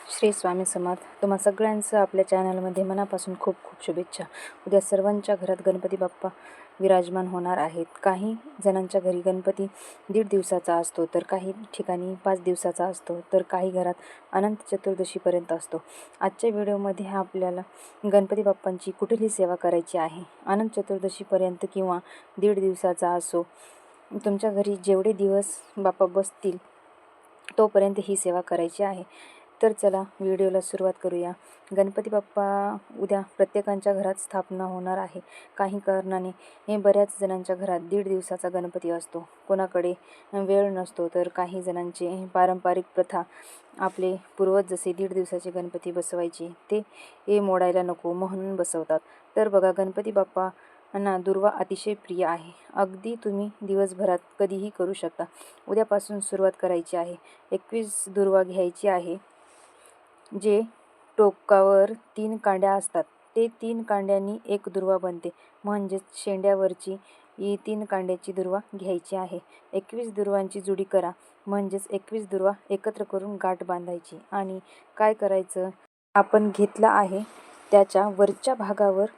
श्री स्वामी समर्थ. तुम्हा सगळ्यांचं आपल्या चॅनलमध्ये मनापासून खूप खूप शुभेच्छा. उद्या सर्वांच्या घरात गणपती बाप्पा विराजमान होणार आहेत. काही जणांच्या घरी गणपती 1.5 दिवसाचा असतो, तर काही ठिकाणी 5 दिवसाचा असतो, तर काही घरात अनंत चतुर्दशीपर्यंत असतो. आजच्या व्हिडिओमध्ये आपल्याला गणपती बाप्पांची कुठली सेवा करायची आहे. अनंत चतुर्दशीपर्यंत किंवा 1.5 दिवसाचा असो, तुमच्या घरी जेवढे दिवस बाप्पा बसतील तोपर्यंत ही सेवा करायची आहे. तर चला व्हिडिओला सुरुवात करूया. गणपती बाप्पा उद्या प्रत्येकाच्या घरात स्थापना होणार आहे. काही कारणाने हे बऱ्याच जणांच्या घरात 1.5 दिवसाचा गणपती असतो. कोणाकडे वेळ नसतो, तर काही जणांची पारंपरिक प्रथा आपले पूर्वज जसे 1.5 दिवसाचे गणपती बसवायचे ते मोडायला नको म्हणून बसवतात. तर बघा, गणपती बाप्पांना दुर्वा अतिशय प्रिय आहे. अगदी तुम्ही दिवसभरात कधीही करू शकता. उद्यापासून सुरुवात करायची आहे. 21 दुर्वा घ्यायची आहे. जे टोकावर 3 कांड्या असतात ते 3 कांड्यांनी एक दुर्वा बनते, म्हणजेच शेंड्यावरची 3 कांड्याची दुर्वा घ्यायची आहे. 21 दुर्वांची जुडी करा, म्हणजेच 21 दुर्वा एकत्र करून गाठ बांधायची. आणि काय करायचं, आपण घेतला आहे त्याच्या वरच्या भागावर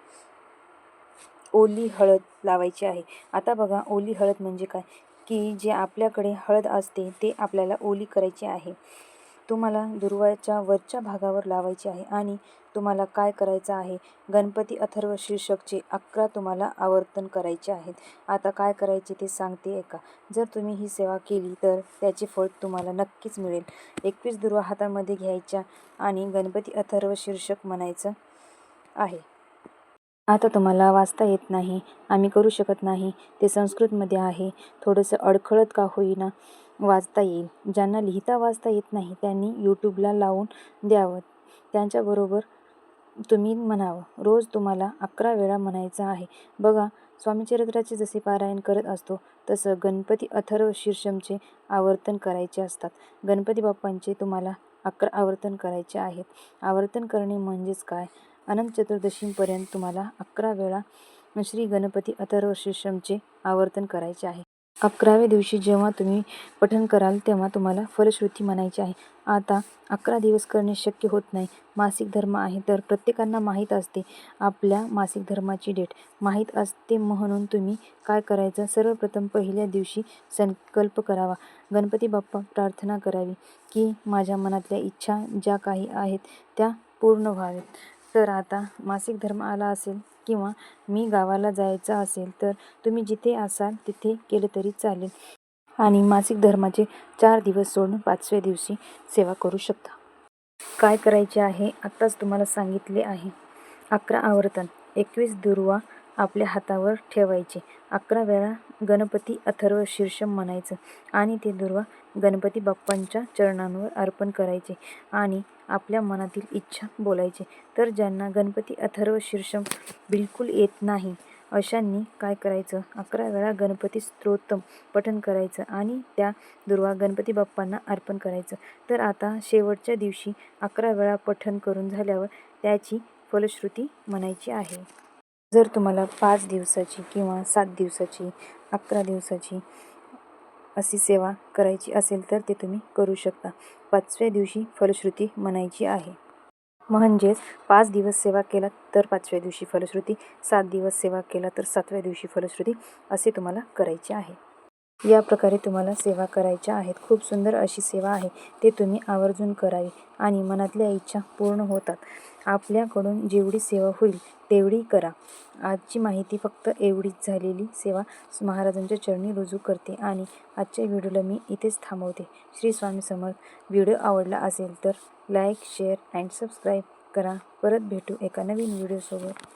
ओली हळद लावायची आहे. आता बघा, ओली हळद म्हणजे काय, की जे आपल्याकडे हळद असते ते आपल्याला ओली करायची आहे. तुम्हाला दुर्वाच्या वरच्या भागावर लावायची आहे. आणि तुम्हाला काय करायचं आहे, गणपती अथर्व शीर्षकचे 11 तुम्हाला आवर्तन करायचे आहेत. आता काय करायचे ते सांगते ऐका. जर तुम्ही ही सेवा केली तर त्याचे फळ तुम्हाला नक्कीच मिळेल. 21 दुर्वा हातामध्ये घ्यायच्या आणि गणपती अथर्व शीर्षक म्हणायचं आहे. आता तुम्हाला वाचता येत नाही, आम्ही करू शकत नाही, ते संस्कृतमध्ये आहे, थोडंसं अडखळत का होईना वाचता येईल. ज्यांना लिहिता वाचता येत नाही त्यांनी यूट्यूबला लावून द्यावं. त्यांच्याबरोबर तुम्ही म्हणावं. रोज तुम्हाला 11 वेळा म्हणायचं आहे. बघा, स्वामीचरित्राचे जसे पारायण करत असतो तसं गणपती अथर्व शीर्षमचे आवर्तन करायचे असतात. गणपती बाप्पांचे तुम्हाला 11 आवर्तन करायचे आहेत. आवर्तन करणे म्हणजेच काय, अनंत चतुर्दशीपर्यंत तुम्हाला 11 वेळा श्री गणपती अथर्व शीर्षमचे आवर्तन करायचे आहे. 11व्या दिवशी जेव्हा तुम्ही पठण कराल तेव्हा तुम्हाला फलश्रुती म्हणायची आहे. आता 11 दिवस करणे शक्य होत नाही, मासिक धर्म आहे, तर प्रत्येकांना माहीत असते आपल्या मासिक धर्माची डेट माहीत असते. म्हणून तुम्ही काय करायचं, सर्वप्रथम पहिल्या दिवशी संकल्प करावा. गणपती बाप्पा प्रार्थना करावी की माझ्या मनातल्या इच्छा ज्या काही आहेत त्या पूर्ण व्हावेत. तर आता मासिक धर्म आला असेल किंवा मी गावाला जायचं असेल तर तुम्ही जिथे असाल तिथे केलं तरी चालेल. आणि मासिक धर्माचे 4 दिवस सोडून 5व्या दिवशी सेवा करू शकता. काय करायचे आहे आत्ताच तुम्हाला सांगितले आहे. 11 आवर्तन, 21 दुर्वा आपल्या हातावर ठेवायचे. 11 वेळा गणपती अथर्व शीर्षम म्हणायचं आणि ते दुर्वा गणपती बाप्पांच्या चरणांवर अर्पण करायचे आणि आपल्या मनातील इच्छा बोलायचे. तर ज्यांना गणपती अथर्व शीर्षम बिलकुल येत नाही अशांनी काय करायचं, 11 वेळा गणपती स्तोत्रम पठण करायचं आणि त्या दुर्वा गणपती बाप्पांना अर्पण करायचं. तर आता शेवटच्या दिवशी 11 वेळा पठण करून झाल्यावर त्याची फलश्रुती म्हणायची आहे. जर तुम्हाला 5 दिवसाची किंवा 7 दिवसाची, 11 दिवसाची अशी सेवा करायची असेल तर ते तुम्ही करू शकता. 5व्या दिवशी फलश्रुती म्हणायची आहे. म्हणजेच 5 दिवस सेवा केला तर 5व्या दिवशी फलश्रुती, 7 दिवस सेवा केला तर 7व्या दिवशी फलश्रुती, असे तुम्हाला करायचे आहे. या प्रकारे तुम्हाला सेवा करायच्या आहेत. खूप सुंदर अशी सेवा आहे. ते तुम्ही आवर्जून करावी आणि मनातल्या इच्छा पूर्ण होतात. आपल्याकडून जेवढी सेवा होईल तेवढी करा. आजची माहिती फक्त एवढीच. झालेली सेवा महाराजांच्या चरणी रुजू करते आणि आजच्या व्हिडिओला मी इथेच थांबवते. श्री स्वामी समर्थ. व्हिडिओ आवडला असेल तर लाईक, शेअर अँड सबस्क्राईब करा. परत भेटू एका नवीन व्हिडिओसोबत.